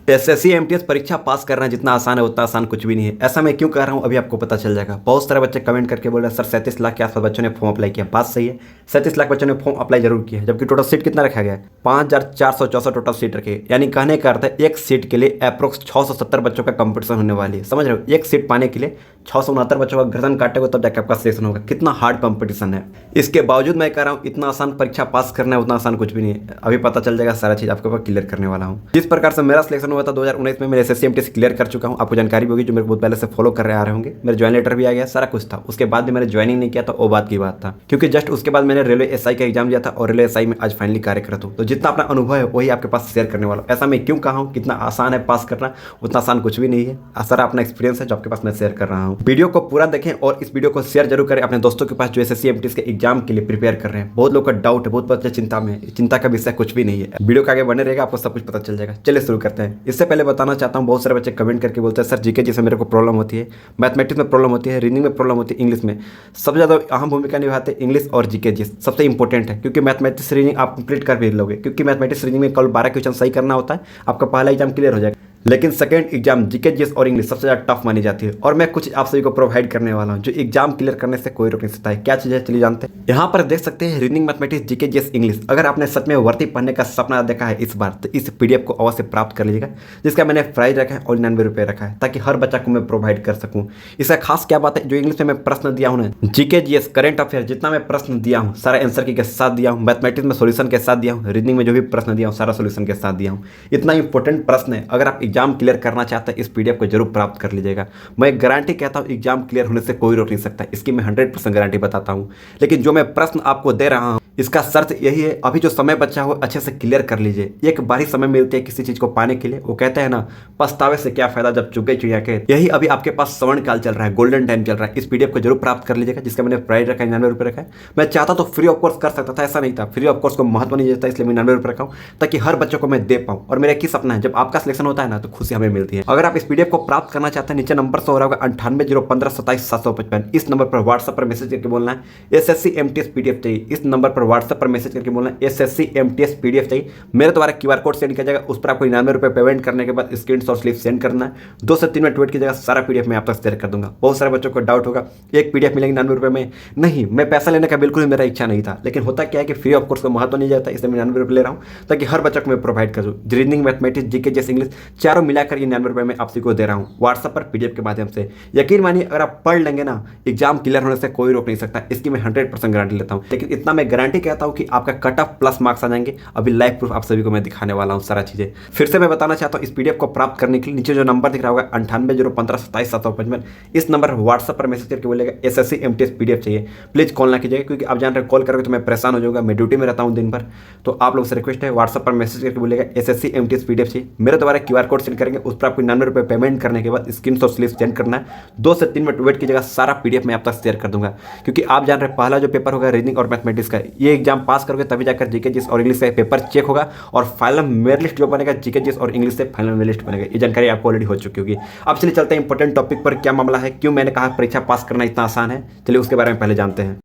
SSC MTS परीक्षा पास करना जितना आसान है उतना आसान कुछ भी नहीं है। ऐसा मैं क्यों कह रहा हूँ अभी आपको पता चल जाएगा। बहुत सारे बच्चे कमेंट करके बोल रहे हैं सर 37 लाख के आसपास बच्चों ने फॉर्म अप्लाई किया। बात सही है, 37 लाख बच्चों ने फॉर्म अप्लाई जरूर किया है, जबकि टोटल सीट कितना रखा गया है 5464 टोटल सीट रखे। यानी कहने का अर्थ है एक सीट के लिए अप्रोक्स 670 बच्चों का कंपटीशन होने वाली है। समझ रहे हो, एक सीट पाने के लिए 669 बच्चों का गर्दन काटेगा तब जाकर आपका सिलेक्शन होगा। कितना हार्ड कंपटीशन है। इसके बावजूद मैं कह रहा हूँ इतना आसान परीक्षा पास करना है उतना आसान कुछ भी नहीं है। अभी पता चल जाएगा, सारा चीज आपके ऊपर क्लियर करने वाला हूँ। जिस प्रकार से मेरा सिलेक्शन हुआ था 2019 में, मैं एसएससी एमटीएस क्लियर कर चुका हूँ। आपको जानकारी भी होगी जो मेरे को बहुत पहले से फॉलो कर रहे आ रहे होंगे। मेरे ज्वाइन लेटर भी आ गया, सारा कुछ था। उसके बाद भी मैंने ज्वाइनिंग नहीं किया था, वो बात की बात था, क्योंकि जस्ट उसके बाद मैंने रेलवे एसआई का एग्जाम दिया था और रेलवे एसआई में आज फाइनली कार्यरत हूँ। तो जितना अपना अनुभव है वही आपके पास शेयर करने वाला हूँ। ऐसा मैं क्यों कहा हूँ कितना आसान है पास करना, उतना आसान कुछ भी नहीं है। सारा अपना एक्सपीरियंस है जो आपके पास मैं शेयर कर रहा हूँ। वीडियो को पूरा देखें और इस वीडियो को शेयर जरूर करें अपने दोस्तों के पास जो एसएससी एमटीएस के एग्जाम के लिए प्रिपेयर कर रहे हैं। बहुत लोग का डाउट है, बहुत बच्चे चिंता में है। चिंता का विषय कुछ भी नहीं है। वीडियो का आगे बने रहेगा, आपको सब कुछ पता चल जाएगा। चलिए शुरू करते हैं। इससे पहले बताना चाहता हूँ, बहुत सारे बच्चे कमेंट करके बोलते हैं सर जीके जैसे मेरे को प्रॉब्लम होती है, मैथमेटिक्स में प्रॉब्लम होती है, रीजनिंग में प्रॉब्लम होती है, इंग्लिश में। सबसे ज़्यादा अहम भूमिका निभाते हैं इंग्लिश और जीके जी, सबसे इंपॉर्टेंट है, क्योंकि मैथमेटिक्स रीजनिंग आप कंप्लीट कर भी लोगे, क्योंकि मैथमेटिक्स रीजनिंग में कल 12 क्वेश्चन सही करना होता है, आपका पहला एग्जाम क्लियर हो जाएगा। लेकिन सेकंड एग्जाम जीके जीएस और इंग्लिश सबसे ज़्यादा टफ मानी जाती है, और मैं कुछ आप सभी को प्रोवाइड करने वाला हूं जो एग्जाम क्लियर करने से कोई रोक नहीं सकता है। क्या चीज़ है चलिए जानते हैं। यहाँ पर देख सकते हैं reasoning, mathematics, GK GS, English. अगर आपने सच में वर्दी पढ़ने का सपना देखा है इस बार, तो इस पीडीएफ को अवश्य प्राप्त कर लीजिएगा, जिसका मैंने प्राइस रखा है और 99 रुपये रखा है, ताकि हर बच्चा को मैं प्रोवाइड कर सकूँ। इसका खास क्या बात है, जो इंग्लिश में मैं प्रश्न दिया हूँ ना, जीके जीएस करेंट अफेयर जितना मैं प्रश्न दिया हूँ सारा आंसर के साथ दिया हूँ, मैथमेटिक्स में सोल्यूशन के साथ दिया हूँ, रीजनिंग में जो भी प्रश्न दिया हूँ सारा सोल्यूशन के साथ दिया हूँ। इतना इंपॉर्टेंट प्रश्न है, अगर आप एग्जाम क्लियर करना चाहते हैं इस पीडीएफ को जरूर प्राप्त कर लीजिएगा। मैं गारंटी कहता हूं एग्जाम क्लियर होने से कोई रोक नहीं सकता, इसकी मैं 100% गारंटी बताता हूं। लेकिन जो मैं प्रश्न आपको दे रहा हूं इसका शर्त यही है, अभी जो समय बचा हो अच्छे से क्लियर कर लीजिए। एक बार ही समय मिलती है किसी चीज को पाने के लिए। वो कहते हैं ना, पछतावे से क्या फायदा जब चुग गई चिड़िया के। यही अभी आपके पास स्वर्ण काल चल रहा है, गोल्डन टाइम चल रहा है। इस पीडीएफ को जरूर प्राप्त कर लीजिएगा, जिसका मैंने प्राइस रखा है 99 रुपये रखा है। मैं चाहता तो फ्री ऑफ कोर्स कर सकता था, ऐसा नहीं था। फ्री ऑफ कोर्स को महत्व नहीं देता, इसलिए मैं 99 रुपये रखा हूँ, ताकि हर बच्चों को मैं दे पाऊँ। और मेरा एक सपना है, जब आपका सिलेक्शन होता है ना तो खुशी हमें मिलती है। अगर आप इस पीडीएफ को प्राप्त करना चाहते हैं, नीचे नंबर से हो रहा होगा 9801577755। इस नंबर पर व्हाट्सएप पर मैसेज करके बोलना है एसएससी एमटीएस पीडीएफ चाहिए। इस नंबर पर व्हाट्सएप पर मैसेज करके बोलना है एसएससी एमटीएस पीडीएफ चाहिए। मेरे द्वारा क्यूआर कोड सेंड किया जाएगा, उस पर आपको 99 रुपये पेमेंट करने के बाद स्क्रीनशॉट स्लिप सेंड करना है। 2 से 3 मिनट वेट कीजिएगा, सारा पीडीएफ मैं आप तक शेयर कर दूंगा। बहुत सारे बच्चों को डाउट होगा एक पीडीएफ मिलेगी 99 रुपये में। नहीं, मैं पैसा लेने का बिल्कुल ही मेरा इच्छा नहीं था, लेकिन होता क्या है कि फ्री ऑफ कोर्स को महत्व नहीं जाता, इसलिए मैं 99 रुपये ले रहा हूँ, ताकि हर बच्चे को मैं प्रोवाइड कर दूँ। Reasoning, mathematics, GK GS, English चारों मिलाकर ये 99 रुपये में आप सभी को दे रहा हूँ व्हाट्सएप पर पीडीएफ के माध्यम से। यकीन मानिए अगर आप पढ़ लेंगे ना, एग्जाम क्लियर होने से कोई रोक नहीं सकता, इसकी मैं 100% गारंटी लेता हूँ। लेकिन इतना मैं गारंटी कहता हूँ कि आपका कट ऑफ प्लस मार्क्स आ जाएंगे। अभी लाइव प्रूफ आप सभी को मैं दिखाने वाला हूँ सारा चीजें। फिर से मैं बताना चाहता हूँ, इस पीडीएफ को प्राप्त करने के लिए नीचे जो नंबर दिख रहा होगा 9801577755, इस नंबर व्हाट्सएप पर मैसेज करके बोलेगा एसएससी एमटीएस पीडीएफ चाहिए। प्लीज कॉल ना कीजिएगा, क्योंकि आप जान रहे कॉल करोगे तो मैं परेशान हो जाऊंगा, मैं ड्यूटी में रहता हूँ दिन भर। तो आप लोग से रिक्वेस्ट है, व्हाट्सएप पर मैसेज करके बोलेगा एसएससी एमटीएस पीडीएफ चाहिए। मेरे द्वारा क्यूआर कोड सेंड करेंगे, उस पर आपको 99 रुपये पेमेंट करने के बाद स्क्रीनशॉट स्लिप सेंड करना है। 2 से 3 मिनट वेट कीजिएगा, सारा पीडीएफ मैं आप तक शेयर कर दूंगा। क्योंकि आप जान रहे पहला जो पेपर होगा रीजनिंग और मैथमेटिक्स का, ये एग्जाम पास करोगे तभी जाकर जीके जीएस और इंग्लिश का पेपर चेक होगा, और फाइनल मेरिट लिस्ट जो बनेगा जीके जीएस और इंग्लिश से फाइनल मेरिट लिस्ट बनेगा। ये जानकारी आपको ऑलरेडी हो चुकी होगी। अब चलिए चलते हैं इंपॉर्टेंट टॉपिक पर। क्या मामला है, क्यों मैंने कहा परीक्षा पास करना इतना आसान है, चलिए उसके बारे में पहले जानते हैं।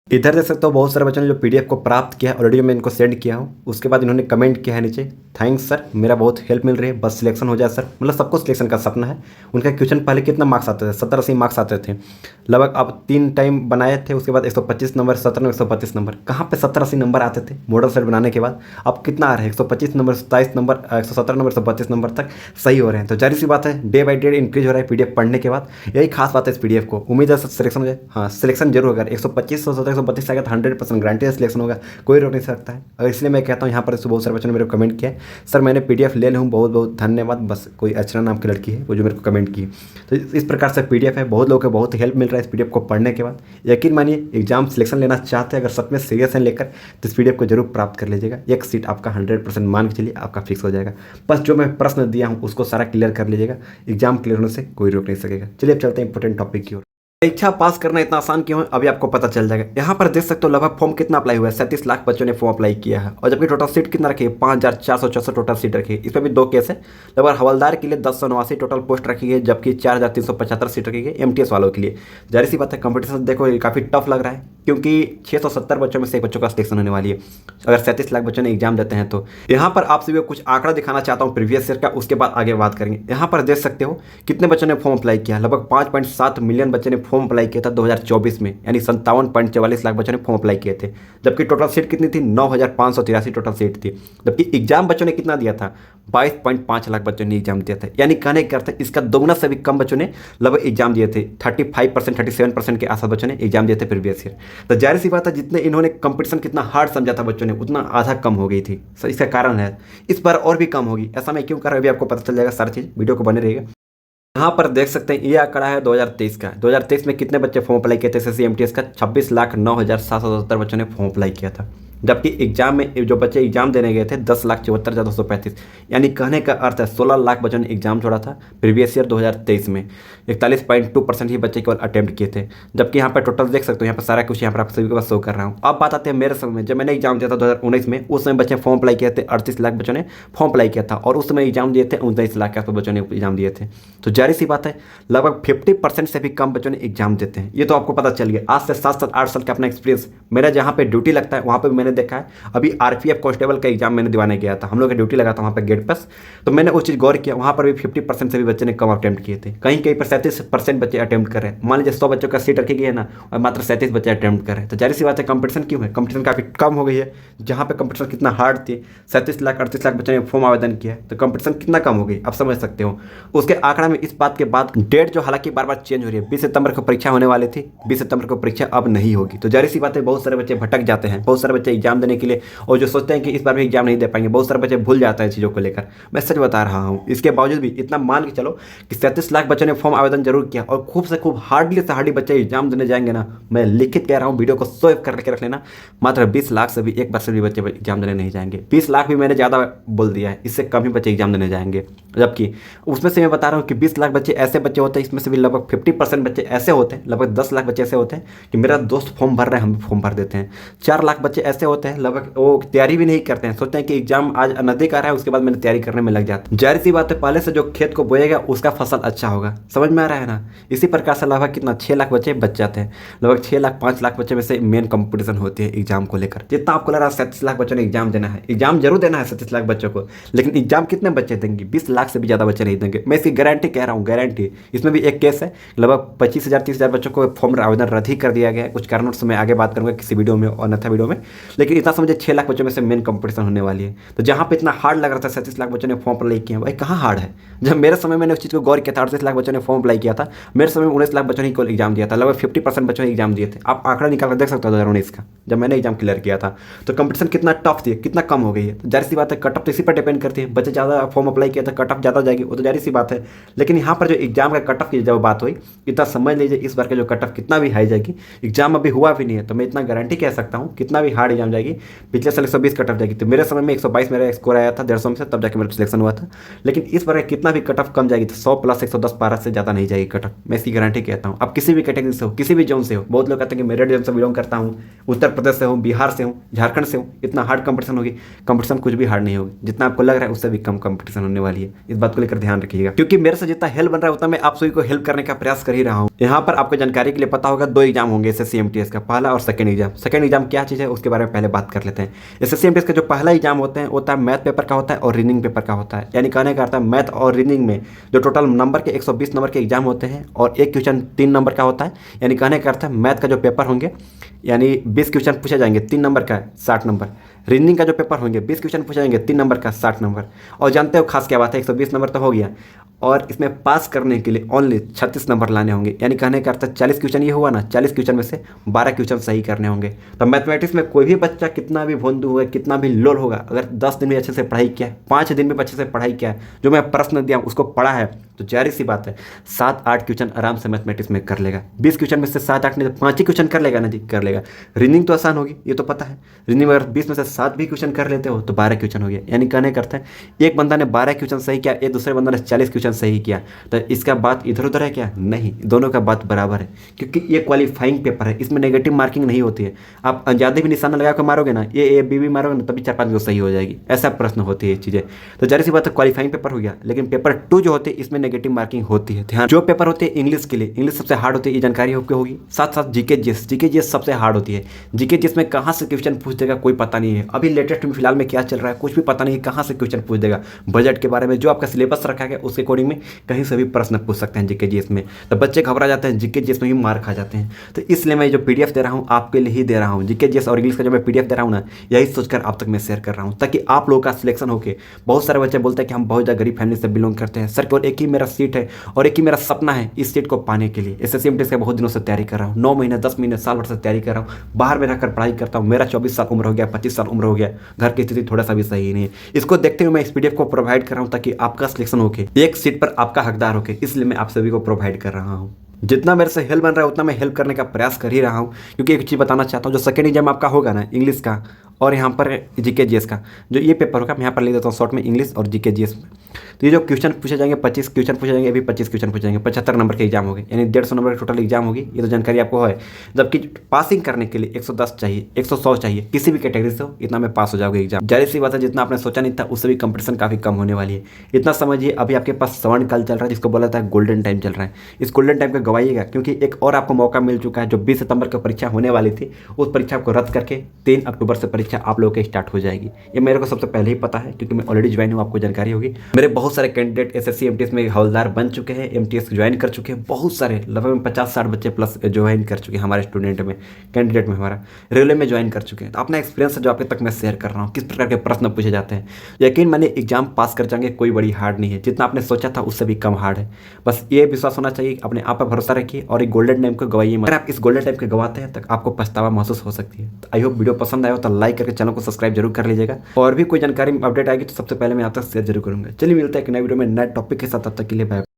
इधर देख सकते हो बहुत सारे बच्चों ने जो पीडीएफ को प्राप्त किया है, ऑलरेडी मैं इनको सेंड किया हूँ। उसके बाद इन्होंने कमेंट किया है नीचे, थैंक्स सर, मेरा बहुत हेल्प मिल रही है, बस सिलेक्शन हो जाए सर। मतलब सबको सिलेक्शन का सपना है। उनका क्वेश्चन पहले कितना मार्क्स आते थे, 70-80 मार्क्स आते थे लगभग। अब 3 टाइम बनाए थे, उसके बाद 125 नंबर, 17 132 नंबर। कहाँ पे 70-80 नंबर आते थे मॉडल सेट बनाने के बाद। अब कितना आ रहे हैं 125 नंबर, 27 नंबर, 117 नंबर, 132 नंबर तक सही हो रहे हैं। तो जाहिर सी बात है डे बाई डे इंक्रीज हो रहा है पीडीएफ पढ़ने के बाद। यही खास बात है इस पीडीएफ को। उम्मीद है सिलेक्शन हो जाए। हाँ, सिलेक्शन जरूर होगा। 125, 117, 132 आएगा तो 100% गारंटी सिलेक्शन होगा, कोई रोक नहीं सकता है। और इसलिए मैं कहता हूँ, यहाँ पर बहुत सारे बच्चों ने मेरे को कमेंट किया है सर मैंने पीडीएफ ले लूँ, बहुत बहुत धन्यवाद। बस कोई अर्चना नाम की लड़की है वो जो मेरे को कमेंट की। तो इस प्रकार से पीडीएफ है, बहुत लोगों को बहुत हेल्प मिल रहा है इस पीडीएफ को पढ़ने के बाद। यकीन मानिए एग्जाम सिलेक्शन लेना चाहते हैं, अगर सच में सीरियस है लेकर, तो इस पीडीएफ को जरूर प्राप्त कर लीजिएगा। एक सीट आपका 100% मान के चलिए आपका फिक्स हो जाएगा। बस जो मैं प्रश्न दिया हूँ उसको सारा क्लियर कर लीजिएगा, एग्जाम क्लियर होने से कोई रोक नहीं सकेगा। चलिए अब चलते हैं इंपॉर्टेंट टॉपिक की ओर। परीक्षा पास करना इतना आसान क्यों है, अभी आपको पता चल जाएगा। यहाँ पर देख सकते हो लगभग फॉर्म कितना अप्लाई हुआ है, 37 लाख बच्चों ने फॉर्म अप्लाई किया है। और जबकि टोटल सीट कितना रखी है, 5464 टोटल सीट रखी है। इसमें भी 2 केस है। लगभग हवलदार के लिए 1089 टोटल पोस्ट रखी है, जबकि 4375 सीट रखी है एमटीएस वालों के लिए। जाहिर सी बात है कंपटीशन देखो काफ़ी टफ लग रहा है। क्योंकि 670 बच्चों में से एक बच्चों का सिलेक्शन होने वाली है अगर 37 लाख बच्चों ने एग्जाम देते हैं तो। यहाँ पर आप सभी को कुछ आंकड़ा दिखाना चाहता हूँ प्रीवियस ईयर का, उसके बाद आगे बात करेंगे। यहाँ पर देख सकते हो कितने बच्चों ने फॉर्म अप्लाई किया। लगभग 5.7 मिलियन बच्चों ने फॉर्म अप्लाई किया था 2024 में, यानी 57.44 लाख बच्चों ने फॉर्म अप्लाई किए थे। जबकि टोटल सीट कितनी थी? 9,583 टोटल सीट थी। जबकि एग्जाम बच्चों ने कितना दिया था? 22.5 लाख बच्चों ने एग्जाम दिया था। यानी कहने का अर्थ है इसका दोगुना से भी कम बच्चों ने लगभग एग्जाम दिए थे। 35% 37% के आसपास बच्चों ने एग्जाम दिए थे प्रीवियस ईयर। तो जाहिर सी बात है जितने इन्होंने कंपटीशन कितना हार्ड समझा था बच्चों ने, उतना आधा कम हो गई थी। सो इसका कारण है इस बार और भी कम होगी। ऐसा मैं क्यों कर रहा हूँ अभी आपको पता चल जाएगा सारी चीज़, वीडियो को बने रहेगा। यहाँ पर देख सकते हैं ये आंकड़ा है 2023 का। 2023 में कितने बच्चे फॉर्म अप्लाई किए थे एसएससी एमटीएस का? 26,09,777 बच्चों ने फॉर्म अप्लाई किया था। जबकि एग्जाम में जो बच्चे एग्जाम देने गए थे 10,74,235, यानी कहने का अर्थ है 16 लाख बच्चों ने एग्जाम छोड़ा था प्रीवियस ईयर 2023 में। 41.2% ही बच्चे केवल अटेम्प्ट किए थे। जबकि यहाँ पर टोटल देख सकते हो, यहाँ पर सारा कुछ यहाँ पर आप सभी के पास शो कर रहा हूँ। अब बात आते हैं मेरे समय में, जब मैंने एग्जाम दिया था 2019 में, उस समय बच्चे फॉर्म अप्लाई किए थे 38 लाख बच्चों ने फॉर्म अप्लाई किया था, और उस समय एग्जाम दिए थे 19 लाख के आसपास बच्चों ने एग्जाम दिए थे। तो जाहिर सी बात है लगभग 50% से भी कम बच्चों ने एग्जाम देते हैं। ये तो आपको पता चल गया। आज से 7-8 साल का अपना एक्सपीरियंस, मेरा जहाँ पे ड्यूटी लगता है वहाँ पे मैंने देखा है। अभी आरपीएफ कांस्टेबल का एग्जाम मैंने दिवाने गया था, हम लोग का ड्यूटी लगा था वहाँ पे गेट पास, तो मैंने उस चीज़ गौर किया। वहाँ पर भी 50% से भी बच्चे ने कम अटेम्प्ट किए थे। कहीं कहीं पर 37% बच्चे अटेम्प्ट कर रहे हैं। मान लीजिए 100 बच्चों का सीट रखी गई है ना, और मात्र 37 बच्चे अटेम्प्ट कर रहे हैं। तो जाहिर सी बात है कंपटीशन क्यों है? कंपटीशन काफ़ी कम हो गई है। जहाँ पे कंपटीशन कितना हार्ड थी, 37 लाख 38 लाख बच्चों ने फॉर्म आवेदन किया, तो कंपटीशन कितना कम हो गई आप समझ सकते हो। उसके आंकड़ा में इस बात के बाद डेट जो हालांकि बार बार चेंज हो रही है, 20 सितंबर को परीक्षा होने वाली थी, 20 सितंबर को परीक्षा अब नहीं होगी। तो जाहिर सी बात है बहुत सारे बच्चे भटक जाते हैं, बहुत सारे बच्चे एग्जाम देने के लिए, और जो सोचते हैं कि इस बार भी एग्जाम नहीं दे पाएंगे, बहुत सारे बच्चे भूल जाते हैं चीज़ों को लेकर। मैं सच बता रहा हूँ। इसके बावजूद भी इतना मान के चलो कि 37 लाख बच्चों ने फॉर्म आवेदन जरूर किया, और खूब से खूब हार्डली से हार्डली बच्चे एग्जाम देने जाएंगे ना, मैं लिखित कह रहा हूँ, वीडियो को सेव करके रख लेना, मात्र 20 लाख से भी 1% भी बच्चे एग्जाम देने नहीं जाएंगे। 20 लाख भी मैंने ज़्यादा बोल दिया है, इससे कम ही बच्चे एग्जाम देने जाएंगे। जबकि उसमें से मैं बता रहा हूँ कि 20 लाख बच्चे ऐसे बच्चे होते हैं, इसमें से भी लगभग 50% बच्चे ऐसे होते हैं, लगभग 10 लाख बच्चे ऐसे होते हैं कि मेरा दोस्त फॉर्म भर रहे हैं, हम भी फॉर्म भर देते हैं। 4 लाख बच्चे ऐसे होते हैं लगभग वो तैयारी भी नहीं करते हैं, सोचते हैं कि एग्जाम आज नज़दीक आ रहा है, उसके बाद मैंने तैयारी करने में लग जाता हूं। जाहिर सी बात है पहले से जो खेत को बोएगा उसका फसल अच्छा होगा, समझ में आ रहा है ना। इसी प्रकार से लगभग कितना 6 लाख बच्चे बच जाते हैं। लगभग 6 लाख 5 लाख बच्चे में से मेन कंपटीशन होती है एग्जाम को लेकर। जितना आपको लग रहा है 37 लाख बच्चों ने एग्जाम देना है, एग्जाम जरूर देना है 37 लाख बच्चों को, लेकिन एग्जाम कितने बच्चे देंगे? 20 लाख से भी ज़्यादा बच्चे नहीं देंगे। मैं इसकी गारंटी कह रहा हूँ, गारंटी। इसमें भी एक केस है, लगभग 25,000 30,000 बच्चों को फॉर्म आवेदन रद्द ही कर दिया गया है। कुछ कारणों से मैं आगे बात करूँगा किसी वीडियो में और अन्यथा वीडियो में, लेकिन इतना समझे 6 लाख बच्चों में से मेन कंपटीशन होने वाली है। तो जहाँ पे इतना हार्ड लग रहा था 37 लाख बच्चों ने फॉर्म अप्लाई किया, भाई कहाँ हार्ड है? जब मेरे समय मैंने उस चीज़ को गौर किया था, 38 लाख बच्चों ने फॉर्म अप्लाई किया था, मेरे समय में 19 लाख बच्चों ने को एग्जाम दिया था, लगभग 50% बच्चों ने एग्जाम दिए थे। आप आंकड़ा निकाल कर देख सकते हो 2019 का, जब मैंने एग्जाम क्लियर किया था। तो कंपटीशन कितना टफ थी, कितना कम हो गई है। तो जाहिर सी बात है कट ऑफ तो इसी पर डिपेंड करती है। बच्चे ज़्यादा फॉर्म अप्लाई किया था, कट ऑफ ज़्यादा जाएगी, वो तो जाहिर सी बात है। लेकिन यहाँ पर जो एग्जाम का कट ऑफ की जब बात हुई, इतना समझ लीजिए इस बार का जो कट ऑफ कितना भी हाई जाएगी। एग्जाम अभी हुआ भी नहीं है, तो मैं इतना गारंटी कह सकता हूँ कितना भी हार्ड एग्जाम जाएगी, पिछले साल 120 कट ऑफ जाएगी। तो मेरे समय में 122 मेरा स्कोर आया था 150 में से, तब जाके मेरा सिलेक्शन हुआ था। लेकिन इस बार कितना भी कट ऑफ कम जाएगी, तो 100 प्लस 110 12 से ज़्यादा नहीं जाएगी कट ऑफ, मैं इसकी गारंटी कहता हूँ। अब किसी भी कैटेगरी से हो, किसी भी जोन से हो, बहुत लोग कहते हैं कि मेरे जोन से बिलोंग करता हूँ, उत्तर प्रदेश से हूँ, बिहार से हूँ, झारखंड से हूँ, इतना हार्ड कंपटीशन होगी। कंपटीशन कुछ भी हार्ड नहीं होगी, जितना आपको लग रहा है उससे भी कम कंपटीशन होने वाली है। इस बात को लेकर ध्यान रखिएगा, क्योंकि मेरे से जितना हेल्प बन रहा है उतना मैं आप सभी को हेल्प करने का प्रयास कर ही रहा हूँ। यहाँ पर आपको जानकारी के लिए पता होगा 2 एग्जाम होंगे एसएससी एमटीएस का, पहला और सेकंड एग्जाम। सेकंड एग्जाम क्या चीज़ है उसके बारे में पहले बात कर लेते हैं। एसएससी एमटीएस का जो पहला एग्जाम होता है मैथ पेपर का होता है और रीजनिंग पेपर का होता है। यानी कहने का अर्थ है मैथ और रीजनिंग में जो टोटल नंबर के 120 नंबर के एग्जाम होते हैं, और एक क्वेश्चन 3 नंबर का होता है। यानी कहने का अर्थ है मैथ का जो पेपर होंगे, यानी 20 क्वेश्चन पूछे जाएंगे 3 नंबर का 60 नंबर। रीजनिंग का जो पेपर होंगे 20 क्वेश्चन पूछे जाएंगे 3 नंबर का 60 नंबर। और जानते हो खास क्या बात है, 120 नंबर तो हो गया, और इसमें पास करने के लिए ओनली 36 नंबर लाने होंगे। यानी कहने का अर्थ 40 क्वेश्चन ये हुआ ना, 40 क्वेश्चन में से 12 क्वेश्चन सही करने होंगे। तो मैथमेटिक्स में कोई भी बच्चा कितना भी भोंदू होगा, कितना भी लोल होगा, अगर 10 दिन में अच्छे से पढ़ाई किया है, 5 दिन में अच्छे से पढ़ाई किया है, जो मैं प्रश्न दिया उसको पढ़ा है, तो जाहिर सी बात है 7-8 क्वेश्चन आराम से मैथमेटिक्स में कर लेगा। 20 क्वेश्चन में से 7-8 नहीं तो 5 ही क्वेश्चन कर लेगा ना जी, कर लेगा। रीजनिंग तो आसान होगी, ये तो पता है। रीजनिंग में अगर 20 में से 7 भी क्वेश्चन कर लेते हो तो 12 क्वेश्चन हो गया। यानी कहने का अर्थ है एक बंदा ने 12 क्वेश्चन सही किया, एक दूसरे बंदा ने 40 क्वेश्चन सही किया तो इसका बात इधर उधर है क्या? नहीं, दोनों का बात बराबर है, क्योंकि ये क्वालिफाइंग पेपर है, इसमें नेगेटिव मार्किंग नहीं होती है। आप अंदाजे भी निशाना लगा कर मारोगे ना, ए बी भी मारोगे ना, तभी 4-5 को सही हो जाएगी, ऐसा प्रश्न होती है चीज़ें। तो जाहिर सी बात है क्वालिफाइंग पेपर हो गया। लेकिन पेपर 2 जो होते हैं इसमें नेगेटिव मार्किंग होती है। ध्यान, जो पेपर होते हैं इंग्लिश के लिए, इंग्लिश सबसे हार्ड होती है, ये जानकारी आपको होगी। साथ साथ जीके जीएस सबसे हार्ड होती है। जीके जीएस में कहाँ से क्वेश्चन पूछ देगा कोई पता नहीं है। अभी लेटेस्ट में फिलहाल में क्या चल रहा है कुछ भी पता नहीं है, कहाँ से क्वेश्चन पूछ देगा। बजट के बारे में जो आपका सिलेबस रखा गया उसके अकॉर्डिंग में कहीं से भी प्रश्न पूछ सकते हैं जीके जीएस में। तो बच्चे घबरा जाते हैं, जीके जीएस में भी मार खा जाते हैं। तो इसलिए मैं जो पीडीएफ दे रहा हूँ आपके लिए ही दे रहा हूँ। जीके जीएस और इंग्लिश का जो मैं पीडीएफ दे रहा हूँ ना, यही सोचकर आप तक मैं शेयर कर रहा हूँ, ताकि आप लोगों का सिलेक्शन होके। बहुत सारे बच्चे बोलते हैं कि हम बहुत ज़्यादा गरीब फैमिली से बिलोंग करते हैं सर, केवल एक ही मेरा सीट है और एक ही मेरा सपना है इस सीट को पाने के लिए। एसएससी एमटीएस का बहुत दिनों से तैयारी कर रहा हूँ, 9 महीने 10 महीने साल भर से तैयारी कर रहा हूँ, बाहर में रहकर पढ़ाई करता हूँ। मेरा 24 साल उम्र हो गया, 25 साल उम्र हो गया, घर की स्थिति थोड़ा सा भी सही नहीं है। इसको देखते हुए मैं इस पीडीएफ को प्रोवाइड कर रहा हूँ ताकि आपका सिलेक्शन होके, एक सीट पर आपका हकदार होके, इसलिए मैं आप सभी को प्रोवाइड कर रहा हूँ। जितना मेरे से हेल्प बन रहा है उतना मैं हेल्प करने का प्रयास कर ही रहा हूँ, क्योंकि एक चीज़ बताना चाहता हूँ, जो सेकेंड एग्जाम आपका होगा ना इंग्लिश का और यहाँ पर जीके जीएस का, जो ये पेपर होगा मैं यहाँ पर लिख देता हूँ शॉर्ट में, इंग्लिश और जीके जीएस में। तो ये जो क्वेश्चन पूछे जाएंगे 25 क्वेश्चन पूछे जाएंगे, अभी 25 क्वेश्चन पूछे जाएंगे, 75 नंबर के एग्जाम होगी, यानी 150 नंबर की टोटल एग्जाम होगी। ये तो जानकारी आपको है। जबकि पासिंग करने के लिए 110 चाहिए, 100 चाहिए, किसी भी कैटेगरी से हो, इतना में पास हो जाओगे एग्जाम। जाहिर सी बात है, जितना आपने सोचा नहीं था उससे भी कंपटीशन काफ़ी कम होने वाली है। इतना समझिए, अभी आपके पास स्वर्ण काल चल रहा है, जिसको बोला था गोल्डन टाइम चल रहा है। इस गोल्डन टाइम को गवाइएगा, क्योंकि एक और आपको मौका मिल चुका है। जो 20 सितंबर की परीक्षा होने वाली थी, उस परीक्षा को रद्द करके 3 अक्टूबर से परीक्षा आप लोगों की स्टार्ट हो जाएगी। ये मेरे को सबसे पहले ही पता है, क्योंकि मैं ऑलरेडी ज्वाइन हूँ, आपको जानकारी होगी। मेरे बहुत सारे कैंडिडेट एसएससी एमटीएस में हवलदार बन चुके हैं, एमटीएस ज्वाइन कर चुके हैं। बहुत सारे लगभग 50-60 बच्चे प्लस ज्वाइन कर चुके हैं हमारे स्टूडेंट में, कैंडिडेट में हमारा रेलवे में ज्वाइन कर चुके हैं। तो अपना एक्सपीरियंस जो आपके तक मैं शेयर कर रहा हूँ, किस प्रकार के प्रश्न पूछे जाते हैं। यकीन मानिए एग्जाम पास कर जाएंगे, कोई बड़ी हार्ड नहीं है। जितना आपने सोचा था उससे भी कम हार्ड है। बस ये विश्वास होना चाहिए, अपने आप पर भरोसा रखिए और एक गोल्डन टाइम को गवाइए। अगर आप इस गोल्डन टाइम को गवाते हैं तक आपको पछतावा महसूस हो सकती है। तो आई होप वीडियो पसंद आया हो तो लाइक करके चैनल को सब्सक्राइब जरूर कर लीजिएगा। और भी कोई जानकारी अपडेट आएगी तो सबसे पहले मैं आप तक शेयर जरूर करूंगा। चलिए मिलते हैं एक नए वीडियो में नए टॉपिक के साथ, तब तक के लिए बाय।